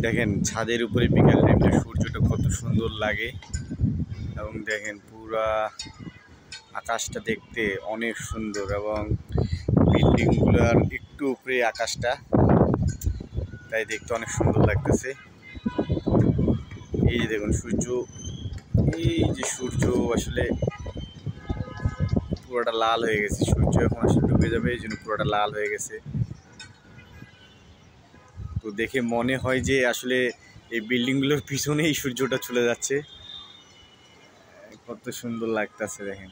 দেখেন ছাদের উপরে বিকাল টাইমে সূর্যটা কত সুন্দর লাগে এবং দেখেন পুরা আকাশটা দেখতে অনেক সুন্দর এবং বিল্ডিংগুলোর একটু উপরে আকাশটা, তাই দেখতে অনেক সুন্দর লাগতেছে। এই যে দেখুন সূর্য, এই যে সূর্য আসলে পুরোটা লাল হয়ে গেছে, সূর্য এখন আসলে ডুবে যাবে, এই জন্য পুরোটা লাল হয়ে গেছে। তো দেখে মনে হয় যে আসলে এই বিল্ডিংগুলোর পিছনেই সূর্যটা চলে যাচ্ছে। কত সুন্দর লাগতেছে দেখেন,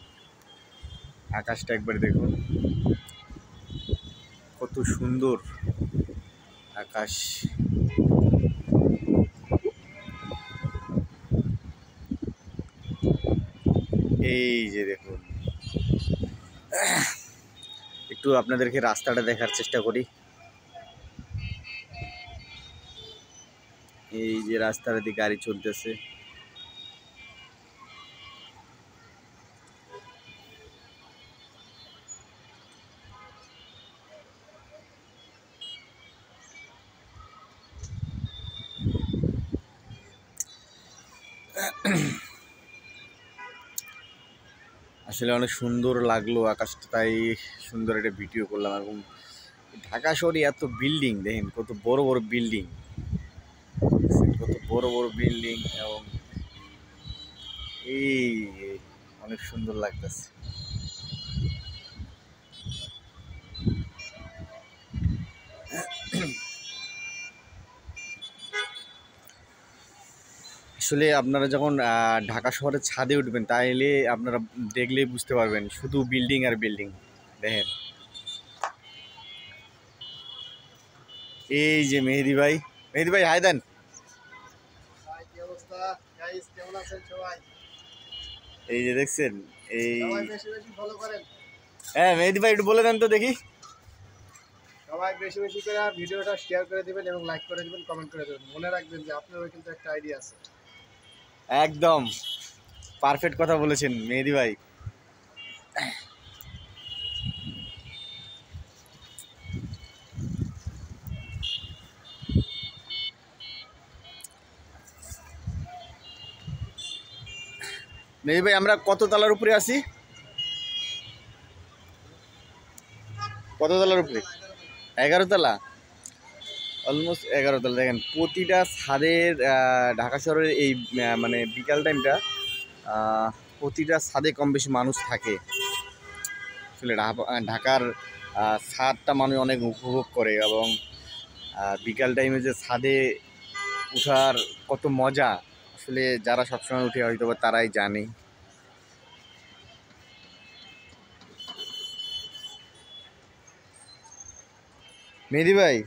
আকাশটা একবার দেখুন কত সুন্দর আকাশ। এই যে দেখুন, একটু আপনাদেরকে রাস্তাটা দেখার চেষ্টা করি। এই যে রাস্তার দিকে গাড়ি চলতেছে। আসলে অনেক সুন্দর লাগলো আকাশটা, তাই সুন্দর একটা ভিডিও করলাম। এবং ঢাকা শহরে এত বিল্ডিং দেখেন, কত বড় বড় বিল্ডিং, কত বড় বড় বিল্ডিং, এবং এই অনেক সুন্দর লাগতেছে। আসলে আপনারা যখন ঢাকা শহরের ছাদে উঠবেন, তাইলে আপনারা দেখলেই বুঝতে পারবেন শুধু বিল্ডিং আর বিল্ডিং। দেখেন এই যে মেহেদি ভাই, মেহেদি ভাই হাই দেন। এই যে দেখছেন, এই হ্যাঁ মেহেদি ভাই একটু বলে দেন তো দেখি। সবাই বেশি বেশি করে ভিডিওটা শেয়ার করে দিবেন এবং লাইক করে দিবেন, কমেন্ট করে দিবেন। মনে রাখবেন যে আপনারও কিন্তু একটা আইডিয়া আছে। একদম পারফেক্ট কথা বলেছেন মেহেদি ভাই। মেহেদি ভাই আমরা কত তলার উপরে আছি? কত তলার উপরে? 11 তলা, অলমোস্ট 11 তলা। দেখেন প্রতিটা ছাদের ঢাকা শহরের এই মানে বিকাল টাইমটা প্রতিটা ছাদে কম বেশি মানুষ থাকে। আসলে ঢাকার ছাদটা মানুষ অনেক উপভোগ করে, এবং বিকাল টাইমে যে ছাদে উঠার কত মজা, আসলে যারা সবসময় উঠে হয়তো বা তারাই জানে। মেহেদি ভাই